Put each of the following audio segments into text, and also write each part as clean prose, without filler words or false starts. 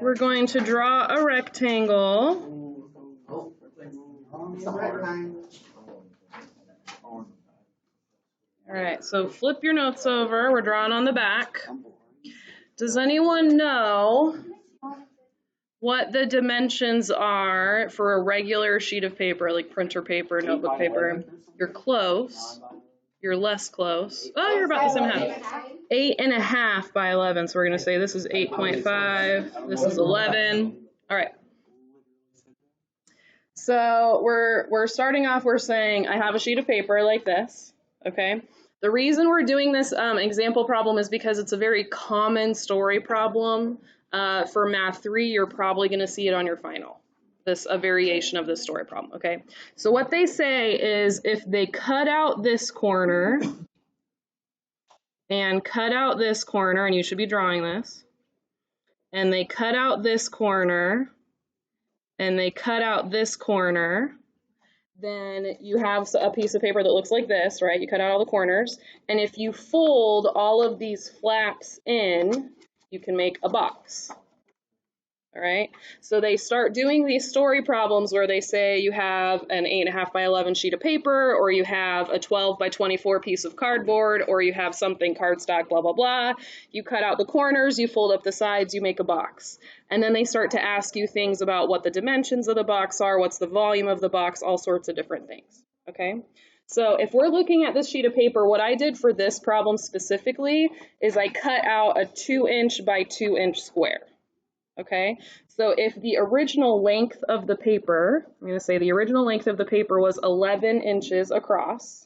we're going to draw a rectangle. All right, so flip your notes over. We're drawing on the back. Does anyone know what the dimensions are for a regular sheet of paper, like printer paper, notebook paper? You're close. You're less close. Oh, you're about the same height. 8.5 by 11. So we're going to say this is 8.5. This is 11. All right. So we're starting off. We're saying I have a sheet of paper like this. Okay. The reason we're doing this example problem is because it's a very common story problem. For Math 3, you're probably going to see it on your final. A variation of this story problem, okay? So what they say is if they cut out this corner and cut out this corner, and you should be drawing this, and they cut out this corner and they cut out this corner, then you have a piece of paper that looks like this, right? You cut out all the corners, and if you fold all of these flaps in, you can make a box. All right, so they start doing these story problems where they say you have an 8.5 by 11 sheet of paper, or you have a 12 by 24 piece of cardboard, or you have something cardstock, blah, blah, blah. You cut out the corners, you fold up the sides, you make a box. And then they start to ask you things about what the dimensions of the box are, what's the volume of the box, all sorts of different things, okay? So if we're looking at this sheet of paper, what I did for this problem specifically is I cut out a 2-inch by 2-inch square. Okay, so if the original length of the paper, I'm going to say the original length of the paper was 11 inches across,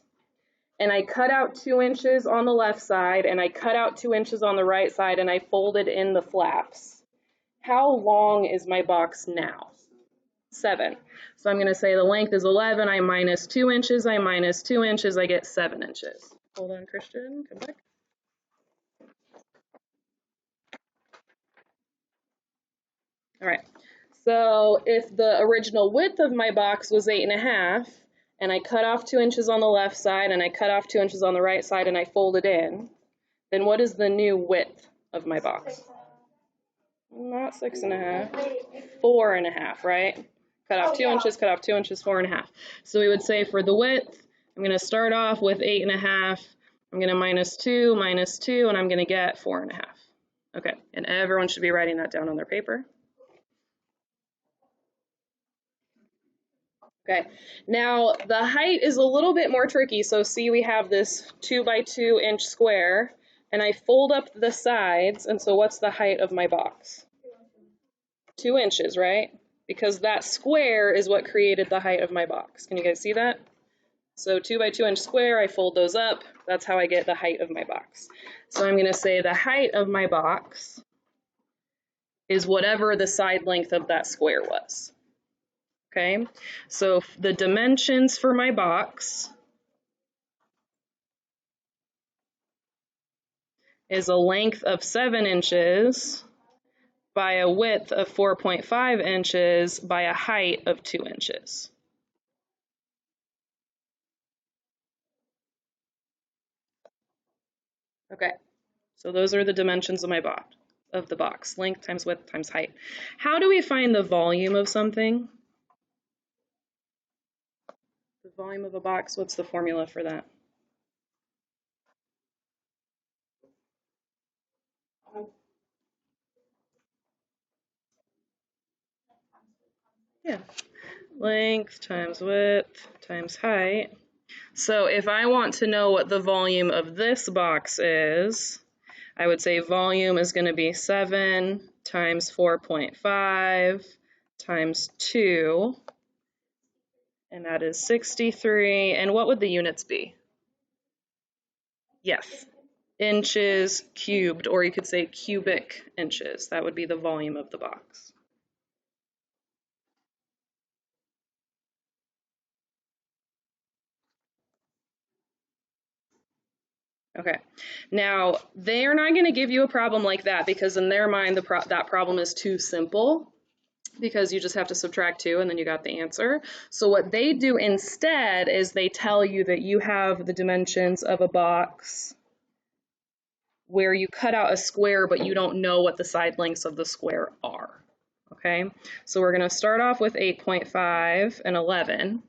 and I cut out 2 inches on the left side, and I cut out 2 inches on the right side, and I folded in the flaps, how long is my box now? 7. So I'm going to say the length is 11, I minus 2 inches, I minus 2 inches, I get 7 inches. Hold on, Christian, come back. All right, so if the original width of my box was 8.5, and I cut off 2 inches on the left side, and I cut off 2 inches on the right side, and I fold it in, then what is the new width of my box? Not 6.5, 4.5, right? Cut off 2 inches, cut off 2 inches, 4.5. So we would say for the width, I'm going to start off with 8.5, I'm going to minus 2, and I'm going to get 4.5. Okay, and everyone should be writing that down on their paper. Okay, now the height is a little bit more tricky. So see, we have this 2 by 2 inch square, and I fold up the sides, and so what's the height of my box? 2 inches, right? Because that square is what created the height of my box. Can you guys see that? So 2 by 2 inch square, I fold those up, that's how I get the height of my box. So I'm gonna say the height of my box is whatever the side length of that square was. Okay, so the dimensions for my box is a length of 7 inches by a width of 4.5 inches by a height of 2 inches. Okay, so those are the dimensions of my box, length times width times height. How do we find the volume of something? The volume of a box, what's the formula for that? Yeah, length times width times height. So if I want to know what the volume of this box is, I would say volume is going to be 7 times 4.5 times 2, and that is 63. And what would the units be? Yes, inches cubed, or you could say cubic inches. That would be the volume of the box. Okay, now they are not going to give you a problem like that because in their mind that problem is too simple because you just have to subtract 2 and then you got the answer. So what they do instead is they tell you that you have the dimensions of a box where you cut out a square but you don't know what the side lengths of the square are. okay? So we're gonna start off with 8.5 and 11,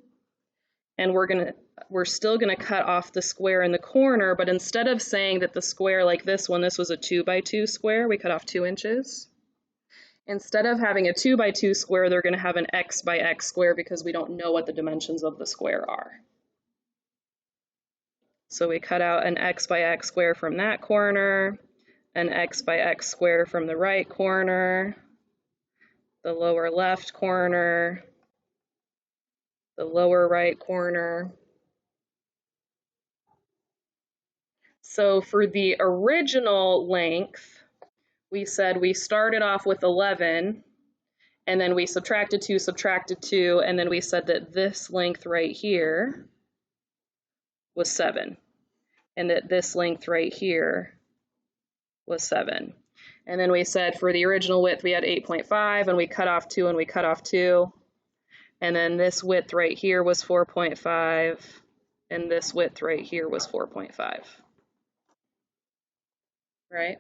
and we're still gonna cut off the square in the corner, but instead of saying that the square like this one, this was a 2 by 2 square, we cut off 2 inches. Instead of having a 2 by 2 square, they're gonna have an x by x square because we don't know what the dimensions of the square are. So we cut out an x by x square from that corner, an x by x square from the right corner, the lower left corner, the lower right corner. So for the original length, we said we started off with 11, and then we subtracted 2, and then we said that this length right here was 7, and that this length right here was 7. And then we said for the original width we had 8.5, and we cut off 2 and we cut off 2. And then this width right here was 4.5, and this width right here was 4.5. Right?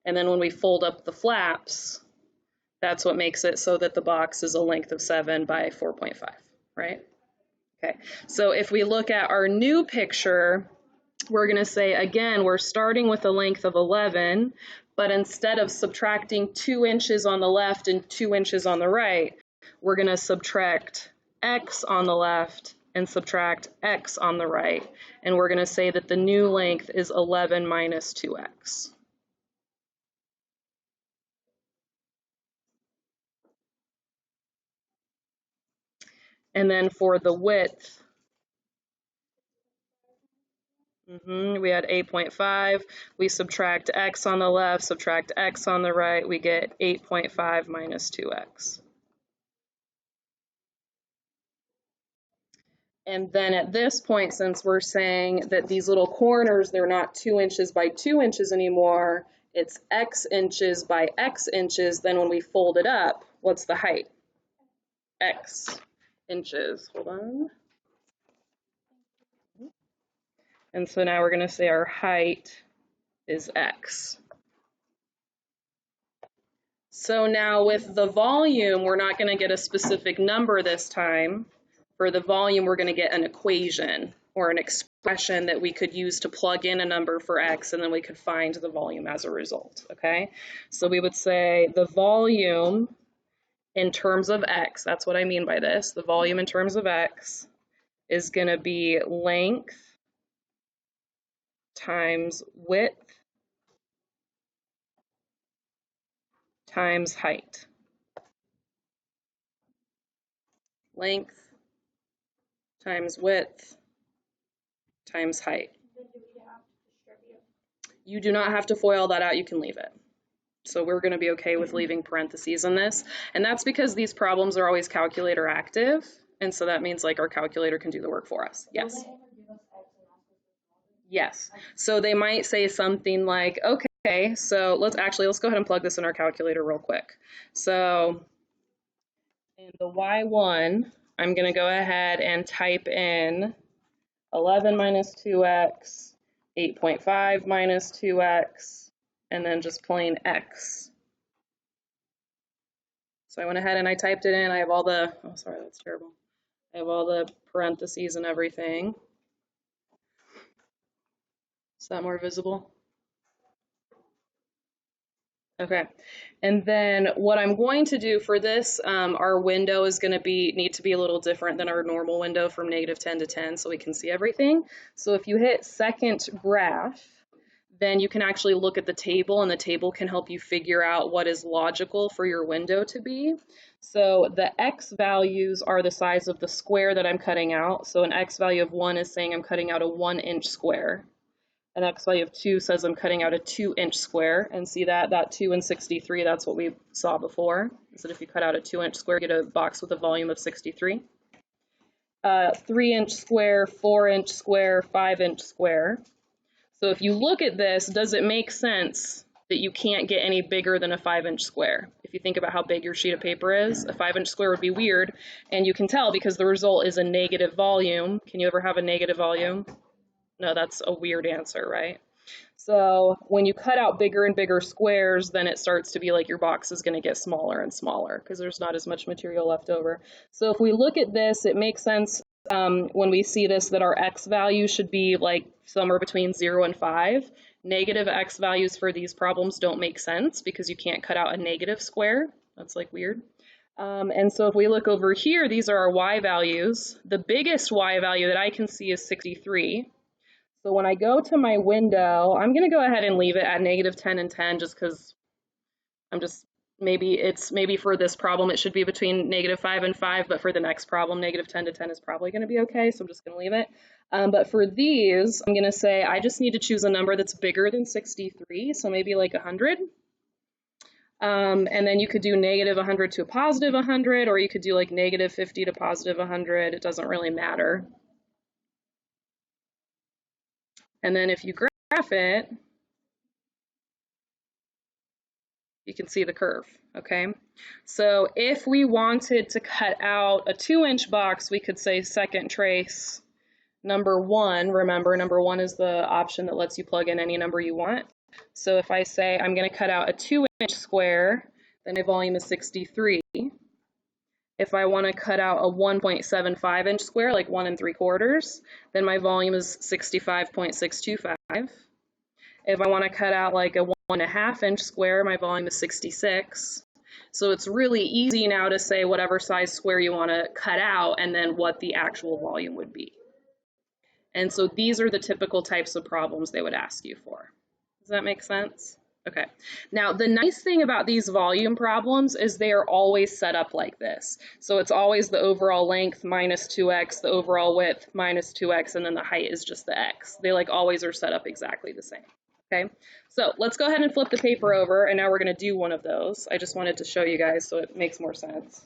And then when we fold up the flaps, that's what makes it so that the box is a length of 7 by 4.5, right? Okay, so if we look at our new picture, we're going to say, again, we're starting with a length of 11, but instead of subtracting 2 inches on the left and 2 inches on the right, we're going to subtract x on the left and subtract x on the right. And we're going to say that the new length is 11 minus 2x. And then for the width, we had 8.5. We subtract x on the left, subtract x on the right, we get 8.5 minus 2x. And then at this point, since we're saying that these little corners, they're not 2 inches by 2 inches anymore, it's x inches by x inches, then when we fold it up, what's the height? X inches. Hold on. And so now we're going to say our height is x. So now with the volume, we're not going to get a specific number this time. For the volume, we're going to get an equation or an expression that we could use to plug in a number for x, and then we could find the volume as a result, okay? So we would say the volume in terms of x, that's what I mean by this, the volume in terms of x is going to be length times width times height. Length times width times height. You do not have to FOIL that out, you can leave it. So we're going to be okay with leaving parentheses in this. And that's because these problems are always calculator active. And so that means like our calculator can do the work for us. Yes. Yes. So they might say something like, okay, so let's go ahead and plug this in our calculator real quick. So in the Y1, I'm going to go ahead and type in 11 minus 2x, 8.5 minus 2x, and then just plain x. So I went ahead and I typed it in. I have all the, oh, sorry, that's terrible. I have all the parentheses and everything. Is that more visible? Okay, and then what I'm going to do for this, our window is going to need to be a little different than our normal window from -10 to 10 so we can see everything. So if you hit second graph, then you can actually look at the table, and the table can help you figure out what is logical for your window to be. So the x values are the size of the square that I'm cutting out. So an x value of 1 is saying I'm cutting out a 1-inch square. An x value of 2 says I'm cutting out a 2-inch square, and see that 2 and 63, that's what we saw before. So if you cut out a 2-inch square, get a box with a volume of 63. 3-inch square, 4-inch square, 5-inch square. So if you look at this, does it make sense that you can't get any bigger than a 5-inch square? If you think about how big your sheet of paper is, a 5-inch square would be weird, and you can tell because the result is a negative volume. Can you ever have a negative volume? No, that's a weird answer, right? So when you cut out bigger and bigger squares, then it starts to be like your box is going to get smaller and smaller because there's not as much material left over. So if we look at this, it makes sense when we see this that our x value should be like somewhere between 0 and 5. Negative x values for these problems don't make sense because you can't cut out a negative square. That's like weird. And so if we look over here, these are our y values. The biggest y value that I can see is 63. So when I go to my window, I'm going to go ahead and leave it at -10 and 10 just because maybe for this problem it should be between -5 and 5, but for the next problem, -10 to 10 is probably going to be okay, so I'm just going to leave it. But for these, I'm going to say I just need to choose a number that's bigger than 63, so maybe like 100. And then you could do -100 to a +100, or you could do like -50 to +100. It doesn't really matter. And then if you graph it, you can see the curve, okay? So if we wanted to cut out a 2-inch box, we could say second trace number 1. Remember, number 1 is the option that lets you plug in any number you want. So if I say I'm going to cut out a 2-inch square, then my volume is 63. If I want to cut out a 1.75-inch square, like 1 3/4, then my volume is 65.625. If I want to cut out like a 1.5-inch square, my volume is 66. So it's really easy now to say whatever size square you want to cut out and then what the actual volume would be. And so these are the typical types of problems they would ask you for. Does that make sense? Okay. Now, the nice thing about these volume problems is they are always set up like this. So it's always the overall length minus 2x, the overall width minus 2x, and then the height is just the x. They like always are set up exactly the same. Okay, so let's go ahead and flip the paper over, and now we're going to do one of those. I just wanted to show you guys so it makes more sense.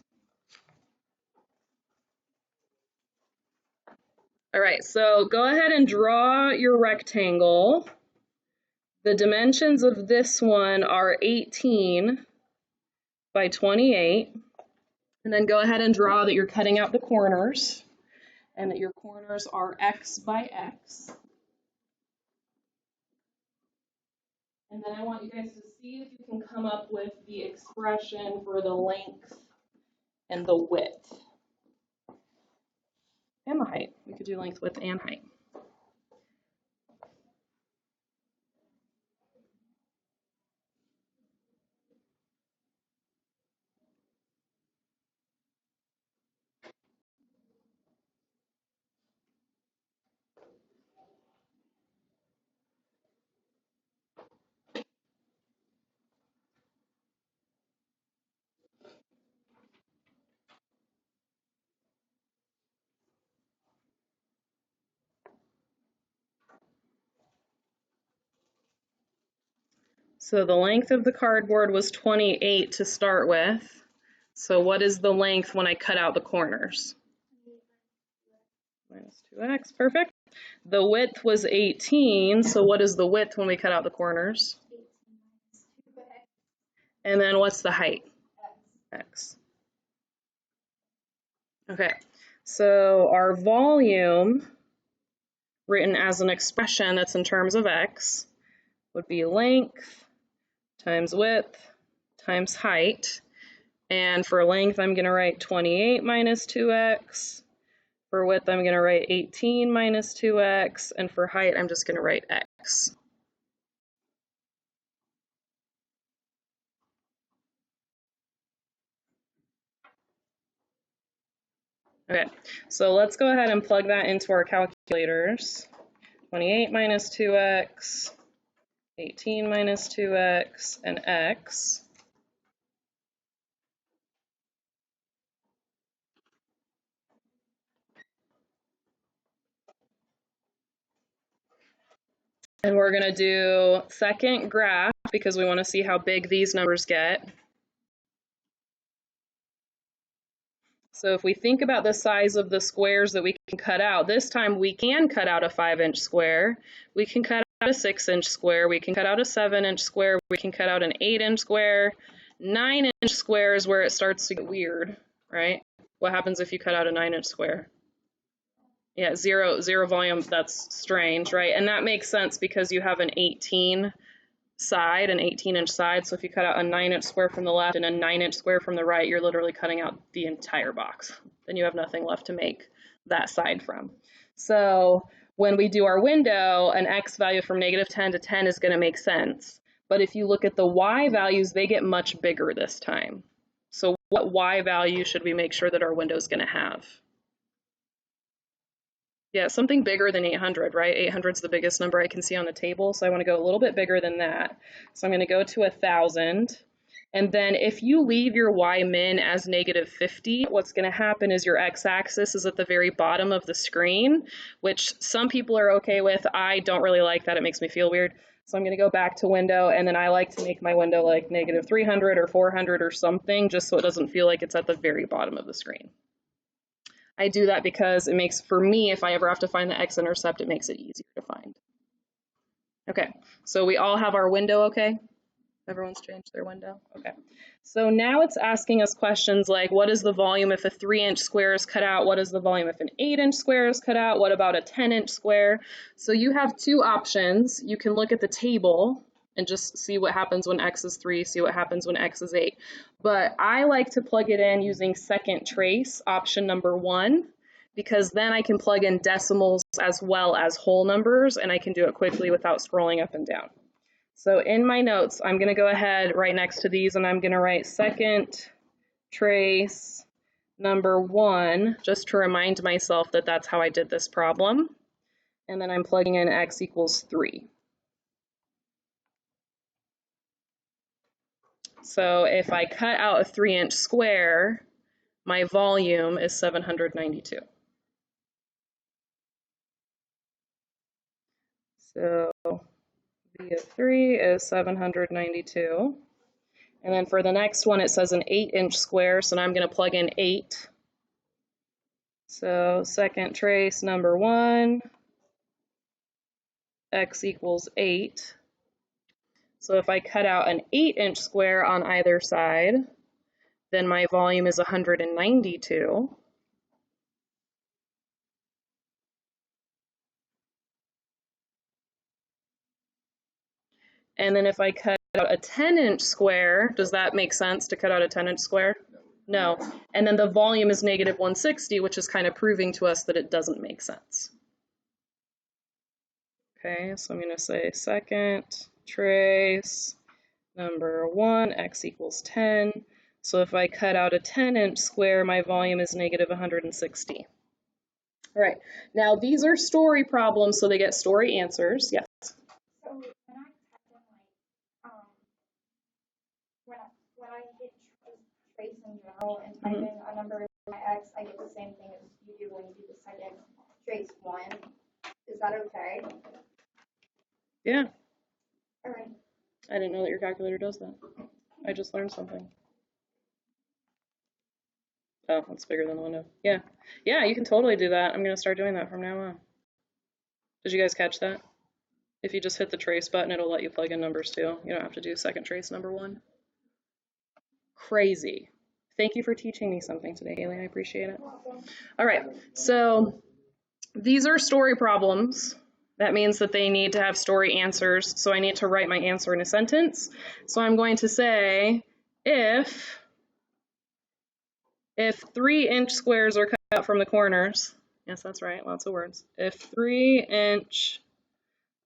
All right, so go ahead and draw your rectangle. The dimensions of this one are 18 by 28. And then go ahead and draw that you're cutting out the corners and that your corners are x by x. And then I want you guys to see if you can come up with the expression for the length and the width. And the height. We could do length, width, and height. So the length of the cardboard was 28 to start with. So what is the length when I cut out the corners? Minus 2x, perfect. The width was 18, so what is the width when we cut out the corners? And then what's the height? X. Okay, so our volume, written as an expression that's in terms of x, would be length times width times height. And for length, I'm going to write 28 minus 2x. For width, I'm going to write 18 minus 2x. And for height, I'm just going to write x. Okay, so let's go ahead and plug that into our calculators. 28 minus 2x, 18 minus 2x, and x. And we're going to do second graph because we want to see how big these numbers get. So if we think about the size of the squares that we can cut out, this time we can cut out a 5-inch square, we can cut out a 6-inch square, we can cut out a 7-inch square, we can cut out an 8-inch square. 9-inch square is where it starts to get weird, right? What happens if you cut out a 9-inch square? Yeah, zero volume, that's strange, right? And that makes sense because you have an 18 side, an 18-inch side. So if you cut out a 9-inch square from the left and a 9-inch square from the right, you're literally cutting out the entire box. Then you have nothing left to make that side from. So when we do our window, an x value from -10 to 10 is going to make sense. But if you look at the y values, they get much bigger this time. So what y value should we make sure that our window is going to have? Yeah, something bigger than 800, right? 800 is the biggest number I can see on the table, so I want to go a little bit bigger than that. So I'm going to go to 1,000. And then if you leave your y min as -50, what's going to happen is your x-axis is at the very bottom of the screen, which some people are okay with. I don't really like that. It makes me feel weird. So I'm going to go back to window, and then I like to make my window like -300 or 400 or something, just so it doesn't feel like it's at the very bottom of the screen. I do that because it makes, for me, if I ever have to find the x-intercept, it makes it easier to find. Okay, so we all have our window, okay? Everyone's changed their window? Okay. So now it's asking us questions like, what is the volume if a 3-inch square is cut out? What is the volume if an 8-inch square is cut out? What about a 10-inch square? So you have two options. You can look at the table and just see what happens when x is 3, see what happens when x is 8. But I like to plug it in using second trace, option number 1, because then I can plug in decimals as well as whole numbers, and I can do it quickly without scrolling up and down. So in my notes, I'm going to go ahead right next to these, and I'm going to write second trace number 1, just to remind myself that that's how I did this problem. And then I'm plugging in x equals 3. So if I cut out a 3-inch square, my volume is 792. So V of 3 is 792. And then for the next one, it says an 8-inch square, so now I'm going to plug in 8. So second trace number 1, x equals 8. So if I cut out an 8-inch square on either side, then my volume is 192. And then if I cut out a 10-inch square, does that make sense to cut out a 10-inch square? No. And then the volume is -160, which is kind of proving to us that it doesn't make sense. Okay, so I'm going to say second trace number 1, x equals 10. So if I cut out a 10-inch square, my volume is -160. All right, now these are story problems, so they get story answers. Yes? So when I hit trace in general and type in a number of my x, I get the same thing as you do when you do the second trace 1. Is that okay? Yeah. All right. I didn't know that your calculator does that. I just learned something. Oh, that's bigger than the window. Yeah. Yeah, you can totally do that. I'm going to start doing that from now on. Did you guys catch that? If you just hit the trace button, it'll let you plug in numbers too. You don't have to do second trace number 1. Crazy. Thank you for teaching me something today, Haley. I appreciate it. All right, so these are story problems. That means that they need to have story answers. So I need to write my answer in a sentence. So I'm going to say, if 3-inch squares are cut out from the corners, yes, that's right, lots of words. If 3-inch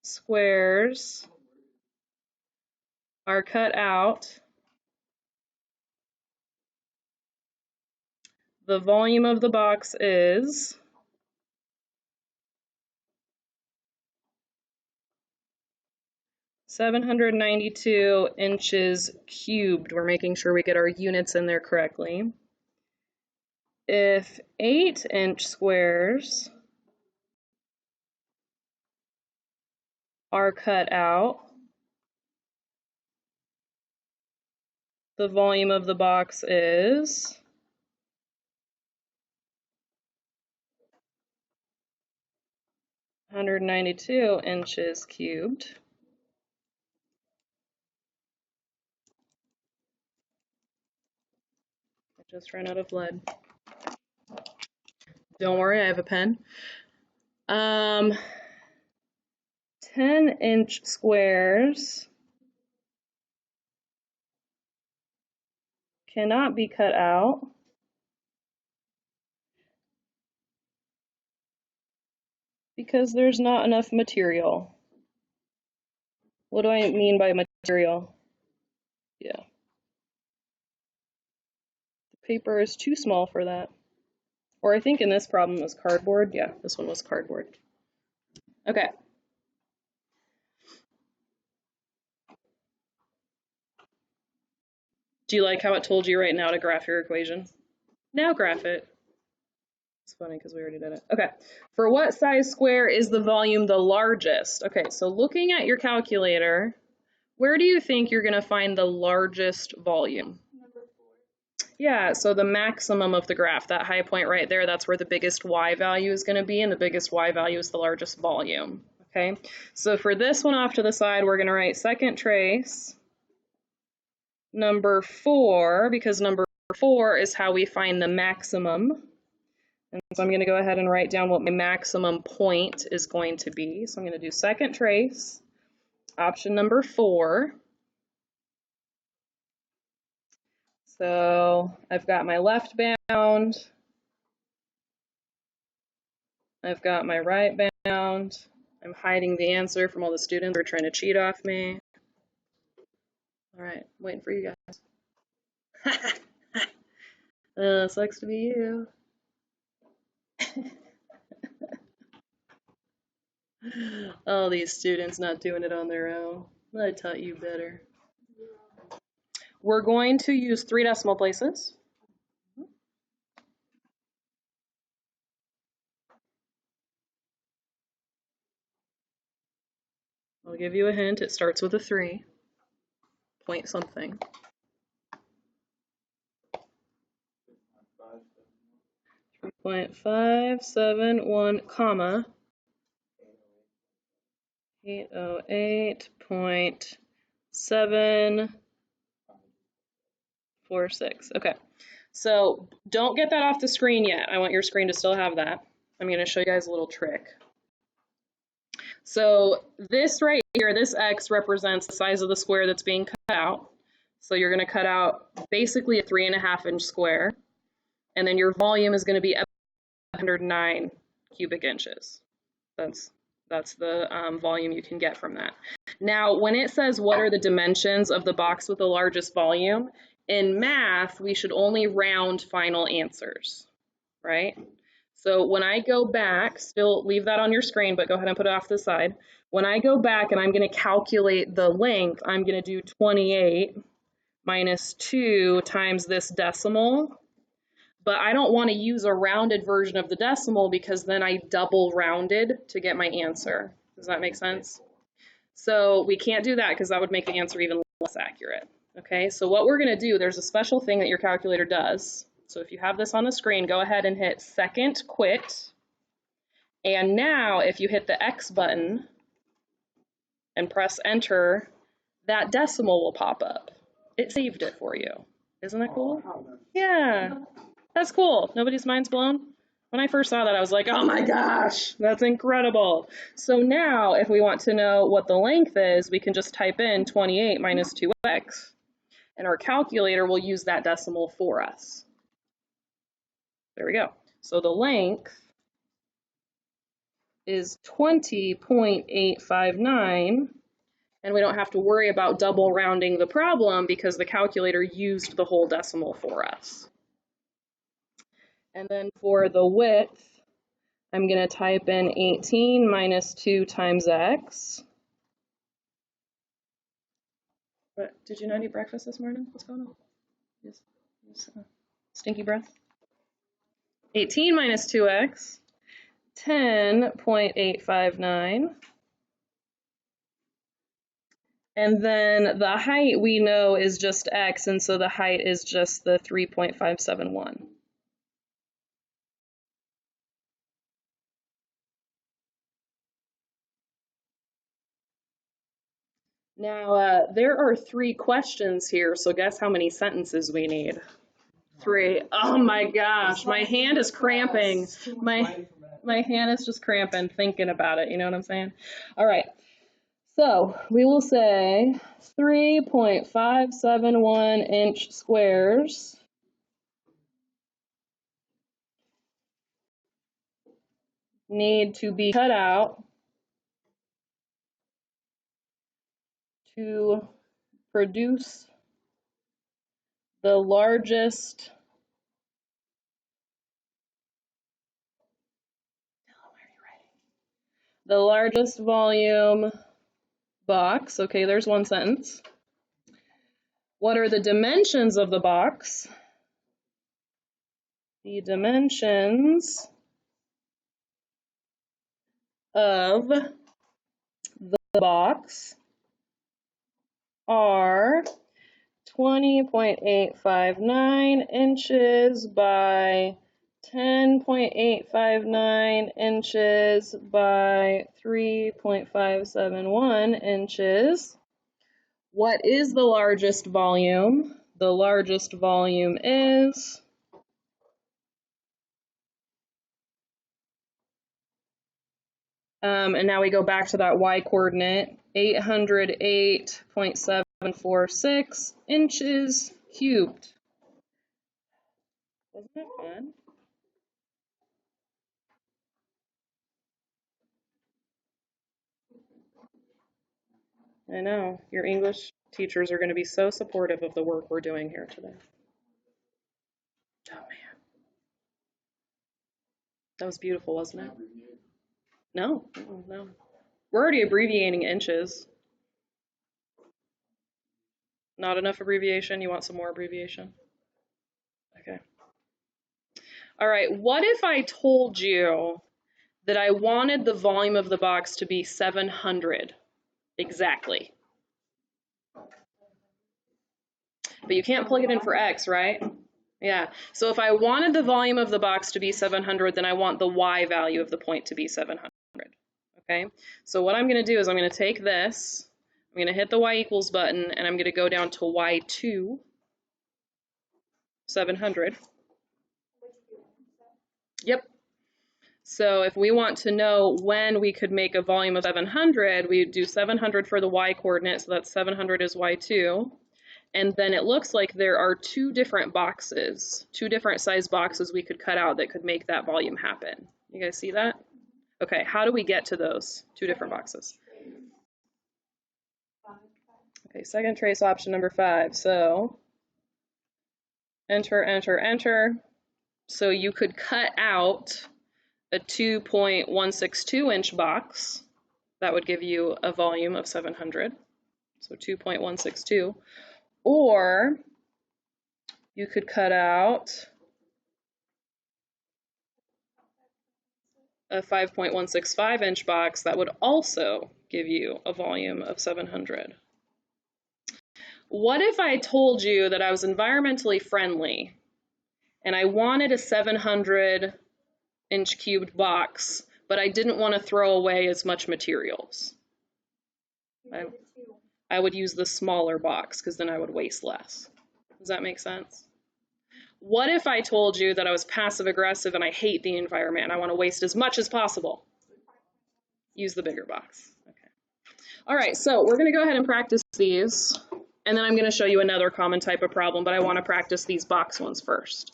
squares are cut out, the volume of the box is 792 inches cubed. We're making sure we get our units in there correctly. If 8-inch squares are cut out, the volume of the box is 192 inches cubed. I just ran out of lead. Don't worry, I have a pen. 10-inch squares cannot be cut out because there's not enough material. What do I mean by material? Yeah. The paper is too small for that. Or I think in this problem it was cardboard. Yeah, this one was cardboard. Okay. Do you like how it told you right now to graph your equation? Now graph it. It's funny because we already did it. Okay. For what size square is the volume the largest? Okay, so looking at your calculator, where do you think you're going to find the largest volume? Number 4. Yeah, so the maximum of the graph, that high point right there, that's where the biggest y value is going to be, and the biggest y value is the largest volume. Okay, so for this one off to the side, we're going to write second trace number 4, because number 4 is how we find the maximum. And so I'm going to go ahead and write down what my maximum point is going to be. So I'm going to do second trace, option number 4. So I've got my left bound, I've got my right bound. I'm hiding the answer from all the students who are trying to cheat off me. All right, waiting for you guys. Sucks to be you. All these students not doing it on their own. I taught you better. We're going to use 3 decimal places. I'll give you a hint. It starts with a 3. Point something. 3.571, comma 808.746. Okay, so don't get that off the screen yet. I want your screen to still have that. I'm going to show you guys a little trick. So this right here, this X represents the size of the square that's being cut out. So you're going to cut out basically a 3.5-inch square, and then your volume is going to be 109 cubic inches. That's the volume you can get from that. Now, when it says what are the dimensions of the box with the largest volume, in math, we should only round final answers, right? So when I go back, still leave that on your screen, but go ahead and put it off to the side. When I go back and I'm going to calculate the length, I'm going to do 28 minus 2 times this decimal. But I don't want to use a rounded version of the decimal because then I double rounded to get my answer. Does that make sense? So we can't do that because that would make the answer even less accurate. Okay, so what we're going to do, there's a special thing that your calculator does. So if you have this on the screen, go ahead and hit second quit. And now if you hit the X button and press enter, that decimal will pop up. It saved it for you. Isn't that cool? Yeah. That's cool. Nobody's mind's blown? When I first saw that, I was like, oh my gosh, that's incredible. So now, if we want to know what the length is, we can just type in 28 minus 2x, and our calculator will use that decimal for us. There we go. So the length is 20.859, and we don't have to worry about double rounding the problem because the calculator used the whole decimal for us. And then for the width, I'm going to type in 18 minus 2 times x. What, did you not eat breakfast this morning? What's going on? Yes. Stinky breath. 18 minus 2x, 10.859. And then the height we know is just x, and so the height is just the 3.571. Now, there are 3 questions here, so guess how many sentences we need? 3. Oh my gosh, my hand is cramping. My hand is just cramping thinking about it, you know what I'm saying? All right, so we will say 3.571 inch squares need to be cut out to produce the largest volume box. Okay, there's one sentence. What are the dimensions of the box? The dimensions of the box are 20.859 inches by 10.859 inches by 3.571 inches. What is the largest volume? The largest volume is and now we go back to that y coordinate, 808.746 inches cubed. Wasn't it fun? I know, your English teachers are going to be so supportive of the work we're doing here today. Oh man. That was beautiful, wasn't it? No, no. We're already abbreviating inches. Not enough abbreviation? You want some more abbreviation? Okay. All right, what if I told you that I wanted the volume of the box to be 700 exactly? But you can't plug it in for x, right? Yeah, so if I wanted the volume of the box to be 700, then I want the y value of the point to be 700, okay? So what I'm going to do is I'm going to take this, I'm going to hit the y equals button, and I'm going to go down to y2, 700. Yep. So if we want to know when we could make a volume of 700, we would do 700 for the y coordinate, so that's 700 is y2. And then it looks like there are two different boxes, two different size boxes we could cut out that could make that volume happen. You guys see that? Okay, how do we get to those two different boxes? Okay, second trace option number 5. So enter, enter, enter. So you could cut out a 2.162 inch box. That would give you a volume of 700. So 2.162. Or you could cut out a 5.165 inch box that would also give you a volume of 700. What if I told you that I was environmentally friendly and I wanted a 700 inch cubed box, but I didn't want to throw away as much materials? I would use the smaller box because then I would waste less. Does that make sense? What if I told you that I was passive aggressive and I hate the environment and I want to waste as much as possible? Use the bigger box. Okay. All right, so we're going to go ahead and practice these, and then I'm going to show you another common type of problem, but I want to practice these box ones first.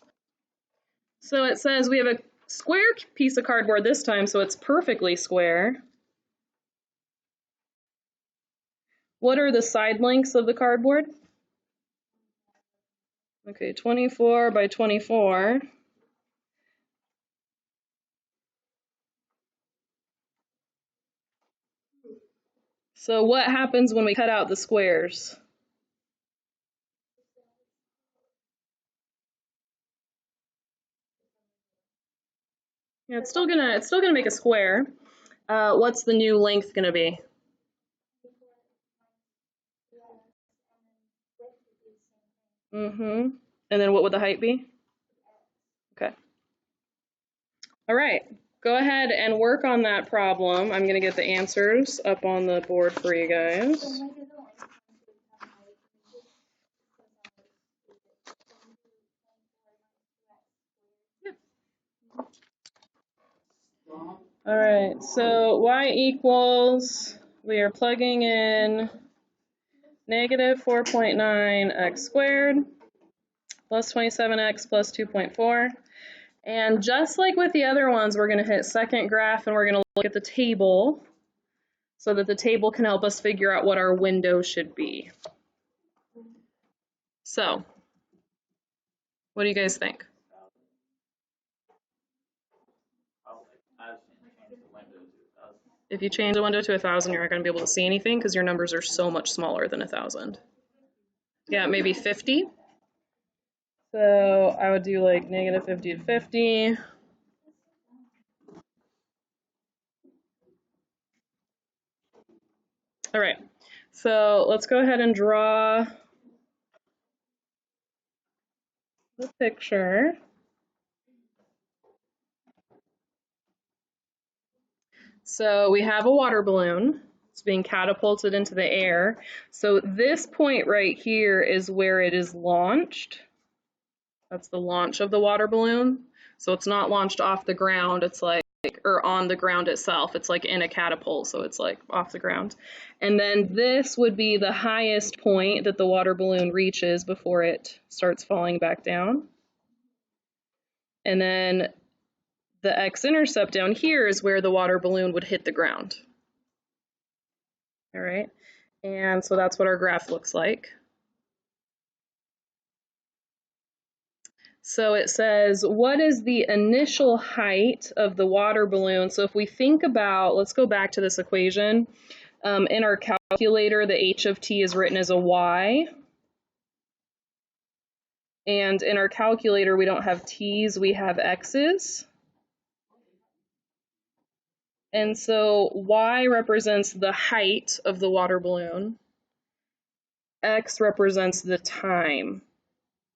So it says we have a square piece of cardboard this time, so it's perfectly square. What are the side lengths of the cardboard? Okay, 24 by 24. So what happens when we cut out the squares? Yeah, it's still gonna make a square. What's the new length gonna be? Mm-hmm. And then what would the height be? Okay. All right. Go ahead and work on that problem. I'm gonna get the answers up on the board for you guys. All right, so y equals, we are plugging in negative 4.9x squared plus 27x plus 2.4. And just like with the other ones, we're going to hit second graph and we're going to look at the table so that the table can help us figure out what our window should be. So, what do you guys think? If you change the window to 1,000, you're not going to be able to see anything because your numbers are so much smaller than 1,000. Yeah, maybe 50. So I would do like negative 50 to 50. All right, so let's go ahead and draw the picture. So we have a water balloon. It's being catapulted into the air. So this point right here is where it is launched. That's the launch of the water balloon. So it's not launched off the ground, it's like, or on the ground itself. It's like in a catapult, so it's like off the ground. And then this would be the highest point that the water balloon reaches before it starts falling back down. And then the x-intercept down here is where the water balloon would hit the ground. All right, and so that's what our graph looks like. So it says, what is the initial height of the water balloon? So if we think about, let's go back to this equation. In our calculator, the h of t is written as a y. And in our calculator, we don't have t's, we have x's. And so y represents the height of the water balloon. X represents the time,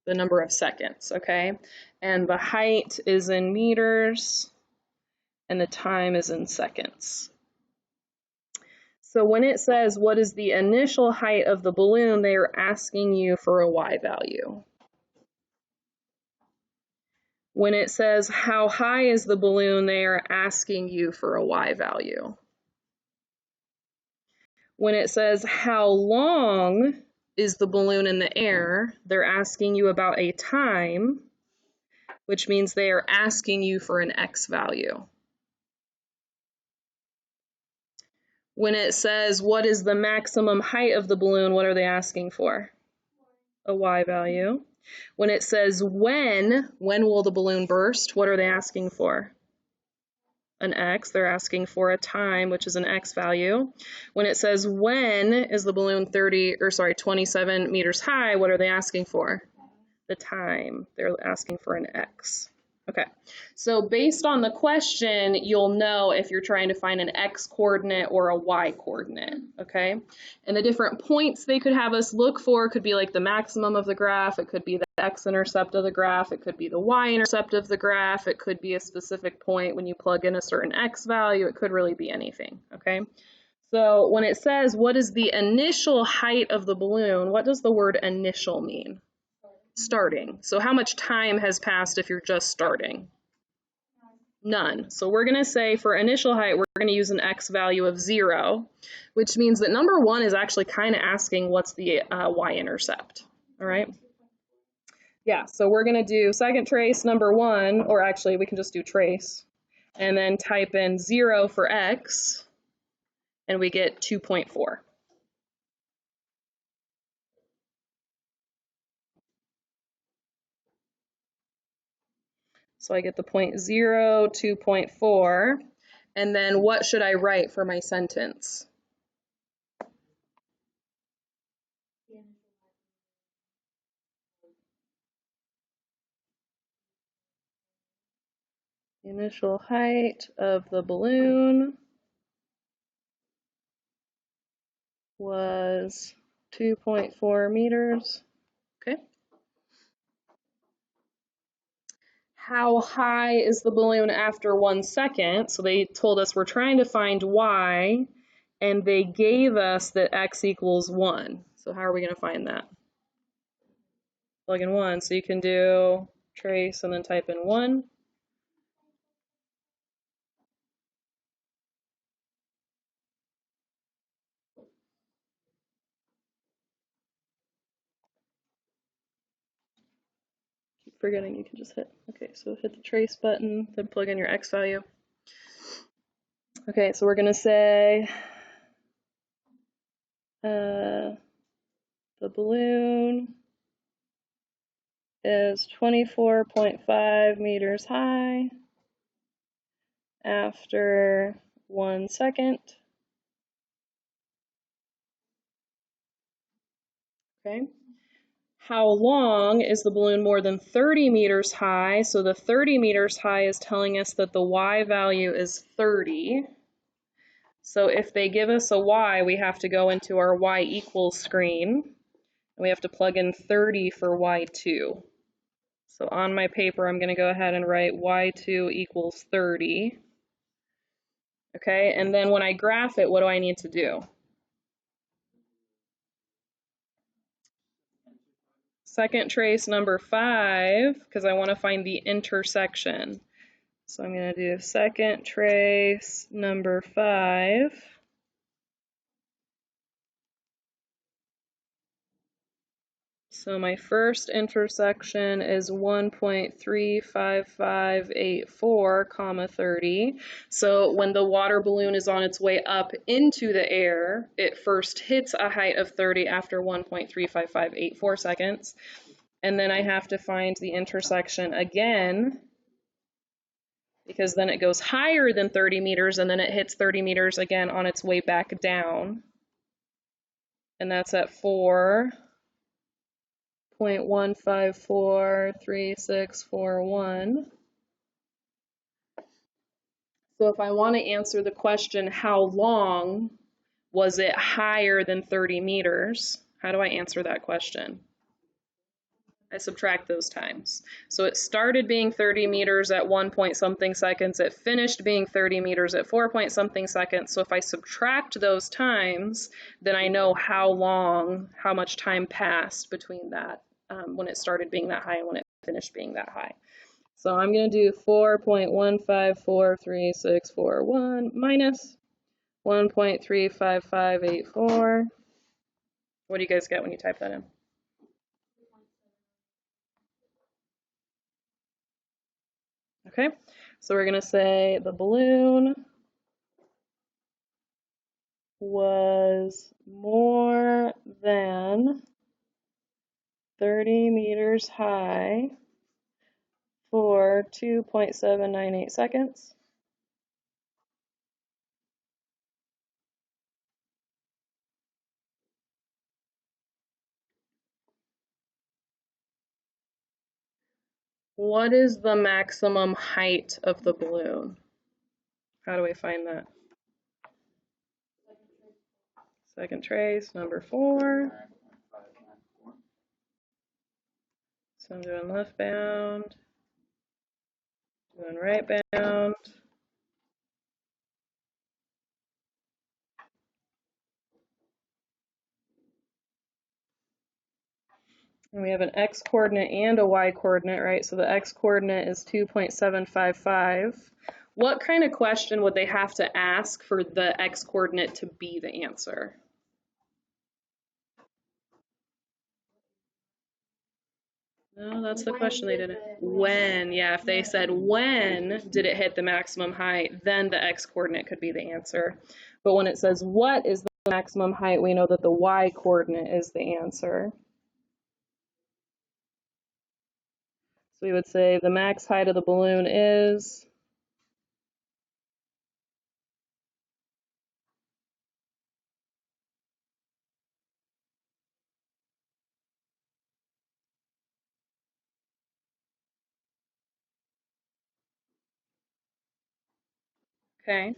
the number of seconds, okay? And the height is in meters, and the time is in seconds. So when it says, what is the initial height of the balloon, they are asking you for a y value. When it says, how high is the balloon, they are asking you for a y value. When it says, how long is the balloon in the air, they're asking you about a time, which means they are asking you for an x value. When it says, what is the maximum height of the balloon, what are they asking for? A y value. When it says, when will the balloon burst, what are they asking for? An x. They're asking for a time, which is an x value. When it says, when is the balloon 27 meters high, what are they asking for? The time. They're asking for an x. Okay, so based on the question, you'll know if you're trying to find an x coordinate or a y coordinate, okay? And the different points they could have us look for could be like the maximum of the graph, it could be the x-intercept of the graph, it could be the y-intercept of the graph, it could be a specific point when you plug in a certain x value, it could really be anything, okay? So when it says, what is the initial height of the balloon, what does the word initial mean? Starting. So how much time has passed if you're just starting? None. So we're going to say for initial height, we're going to use an x value of 0, which means that number 1 is actually kind of asking what's the y-intercept. All right? Yeah, so we're going to do second trace number 1, or actually we can just do trace, and then type in 0 for x, and we get 2.4. So I get the 0.0, 2.4, and then what should I write for my sentence? The initial height of the balloon was 2.4 meters. Okay. How high is the balloon after 1 second? So they told us we're trying to find y, and they gave us that x equals 1. So how are we going to find that? Plug in 1. So you can do trace and then type in 1. forgetting you can just hit. Okay, so hit the trace button, then plug in your X value. Okay, so we're going to say the balloon is 24.5 meters high after 1 second. Okay. How long is the balloon more than 30 meters high? So the 30 meters high is telling us that the Y value is 30. So if they give us a Y, we have to go into our Y equals screen, and we have to plug in 30 for Y2. So on my paper, I'm going to go ahead and write Y2 equals 30. Okay, and then when I graph it, what do I need to do? Second trace number 5, because I want to find the intersection. So I'm going to do second trace number 5. So my first intersection is 1.35584, comma 30. So when the water balloon is on its way up into the air, it first hits a height of 30 after 1.35584 seconds. And then I have to find the intersection again, because then it goes higher than 30 meters, and then it hits 30 meters again on its way back down. And that's at 4.1543641. So if I want to answer the question, how long was it higher than 30 meters? How do I answer that question? I subtract those times. So it started being 30 meters at 1 point something seconds. It finished being 30 meters at 4 point something seconds. So if I subtract those times, then I know how much time passed between that, when it started being that high and when it finished being that high. So I'm going to do 4.1543641 minus 1.35584. What do you guys get when you type that in? Okay, so we're going to say the balloon was more than 30 meters high for 2.798 seconds. What is the maximum height of the balloon? How do we find that? Second trace, number 4. So I'm doing left bound, doing right bound. And we have an x coordinate and a y coordinate, right? So the x coordinate is 2.755. What kind of question would they have to ask for the x coordinate to be the answer? No, that's the question they didn't. When, yeah, if they said when did it hit the maximum height, then the x coordinate could be the answer. But when it says what is the maximum height, we know that the y coordinate is the answer. So we would say the max height of the balloon is okay.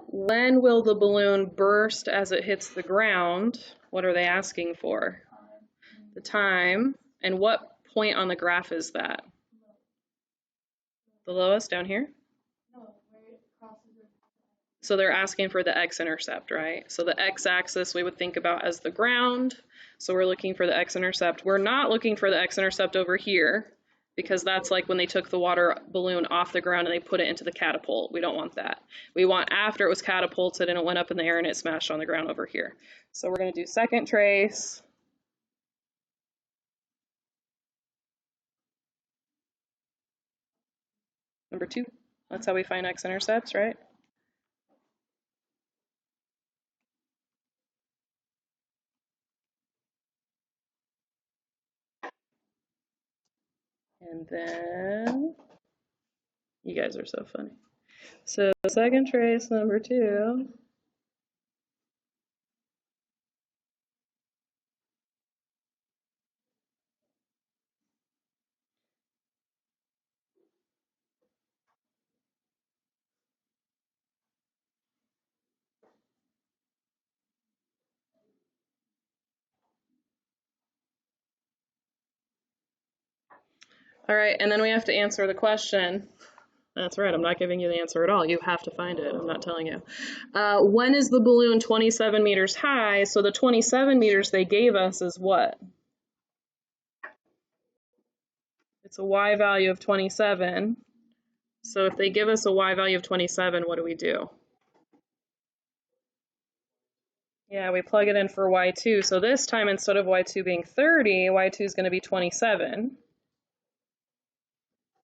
When will the balloon burst as it hits the ground? What are they asking for? The time. And what point on the graph is that? The lowest down here? So they're asking for the x-intercept, right? So the x-axis we would think about as the ground. So we're looking for the x-intercept. We're not looking for the x-intercept over here, because that's like when they took the water balloon off the ground and they put it into the catapult. We don't want that. We want after it was catapulted and it went up in the air and it smashed on the ground over here. So we're going to do second trace Number 2. That's how we find x-intercepts, right? And then, you guys are so funny. So second trace number 2. All right, and then we have to answer the question. That's right, I'm not giving you the answer at all. You have to find it, I'm not telling you. When is the balloon 27 meters high? So the 27 meters they gave us is what? It's a y value of 27. So if they give us a y value of 27, what do we do? Yeah, we plug it in for y2. So this time, instead of y2 being 30, y2 is going to be 27.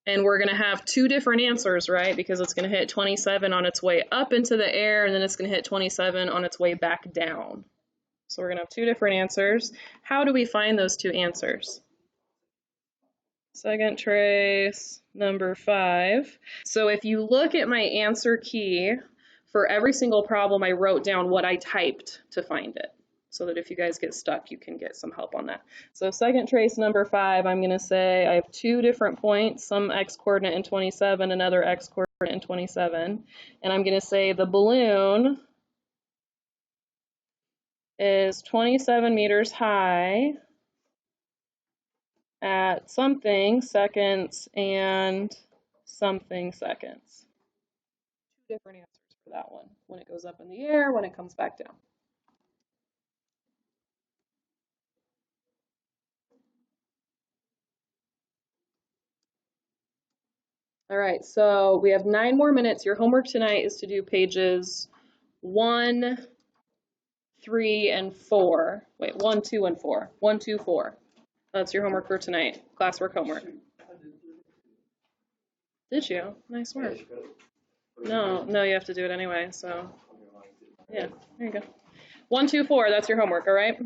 And we're going to have 2 different answers, right? Because it's going to hit 27 on its way up into the air, and then it's going to hit 27 on its way back down. So we're going to have 2 different answers. How do we find those 2 answers? Second trace, number 5. So if you look at my answer key, for every single problem, I wrote down what I typed to find it, so that if you guys get stuck, you can get some help on that. So second trace number 5, I'm going to say I have 2 different points, some x-coordinate in 27, another x-coordinate in 27, and I'm going to say the balloon is 27 meters high at something seconds and something seconds. 2 different answers for that one, when it goes up in the air, when it comes back down. All right, so we have 9 more minutes. Your homework tonight is to do pages 1, 3, and 4. Wait, 1, 2, and 4. 1, 2, 4. That's your homework for tonight. Classwork homework. Did you? Nice work. No, you have to do it anyway, so yeah, there you go. 1, 2, 4, that's your homework, all right?